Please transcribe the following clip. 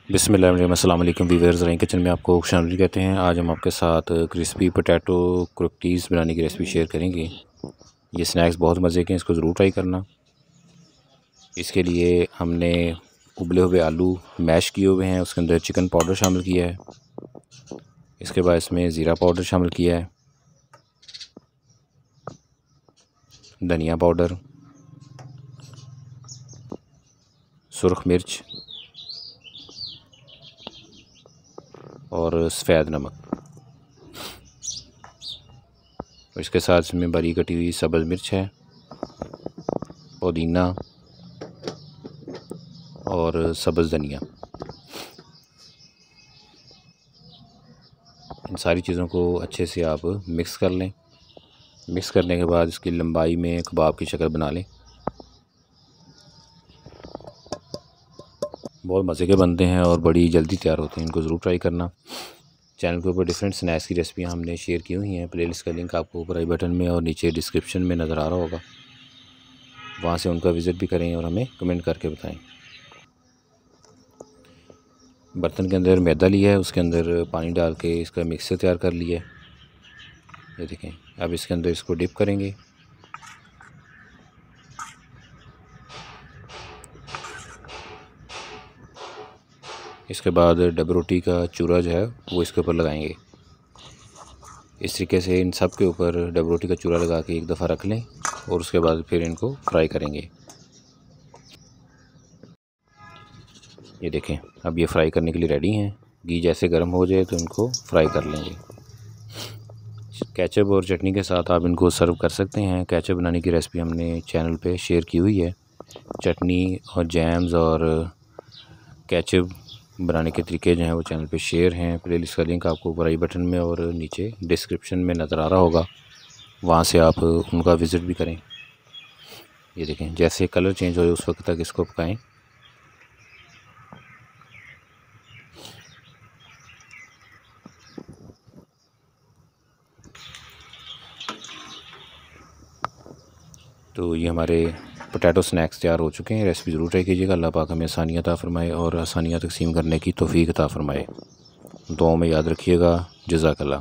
बिस्मिल्लाहिर्रहमानिर्रहीम। अस्सलाम वालेकुम व्यूअर्स, रही किचन में आपको खुशामदीद कहते हैं। आज हम आपके साथ क्रिस्पी पोटैटो कुकीज़ बनाने की रेसिपी शेयर करेंगे। ये स्नैक्स बहुत मज़े के हैं, इसको ज़रूर ट्राई करना। इसके लिए हमने उबले हुए आलू मैश किए हुए हैं, उसके अंदर चिकन पाउडर शामिल किया है। इसके बाद इसमें ज़ीरा पाउडर शामिल किया है, धनिया पाउडर, सुरख मिर्च और सफ़ेद नमक। इसके साथ इसमें बारीक कटी हुई सब्ज़ मिर्च है, पुदीना और सब्ज़ धनिया। इन सारी चीज़ों को अच्छे से आप मिक्स कर लें। मिक्स करने के बाद इसकी लंबाई में कबाब की शक्ल बना लें। बहुत मज़े के बनते हैं और बड़ी जल्दी तैयार होते हैं, इनको ज़रूर ट्राई करना। चैनल के ऊपर डिफरेंट स्नैक्स की रेसिपियाँ हमने शेयर की हुई हैं। प्लेलिस्ट का लिंक आपको ऊपर आई बटन में और नीचे डिस्क्रिप्शन में नज़र आ रहा होगा, वहाँ से उनका विज़िट भी करें और हमें कमेंट करके बताएं। बर्तन के अंदर मैदा लिया है, उसके अंदर पानी डाल के इसका मिक्सचर तैयार कर लिया है। ये देखें, अब इसके अंदर इसको डिप करेंगे। इसके बाद डब रोटी का चूरा जो है वो इसके ऊपर लगाएंगे। इस तरीके से इन सब के ऊपर डब रोटी का चूरा लगा के एक दफ़ा रख लें और उसके बाद फिर इनको फ्राई करेंगे। ये देखें, अब ये फ्राई करने के लिए रेडी हैं। घी जैसे गर्म हो जाए तो इनको फ्राई कर लेंगे। केचप और चटनी के साथ आप इनको सर्व कर सकते हैं। केचप बनाने की रेसिपी हमने चैनल पे शेयर की हुई है। चटनी और जैम्स और केचप बनाने के तरीके जो हैं वो चैनल पे शेयर हैं। प्लेलिस्ट का लिंक आपको ऊपर आई बटन में और नीचे डिस्क्रिप्शन में नज़र आ रहा होगा, वहाँ से आप उनका विज़िट भी करें। ये देखें, जैसे कलर चेंज हो जाए उस वक्त तक इसको पकाएं। तो ये हमारे पोटैटो स्नैक्स तैयार हो चुके हैं। रेसिपी ज़रूर ट्राई कीजिएगा। अल्लाह पाक हमें आसानियाँ अता फ़रमाए और आसानियाँ तकसीम करने की तौफ़ीक अता फ़रमाए। दुआओं में याद रखिएगा। जज़ाकल्लाह।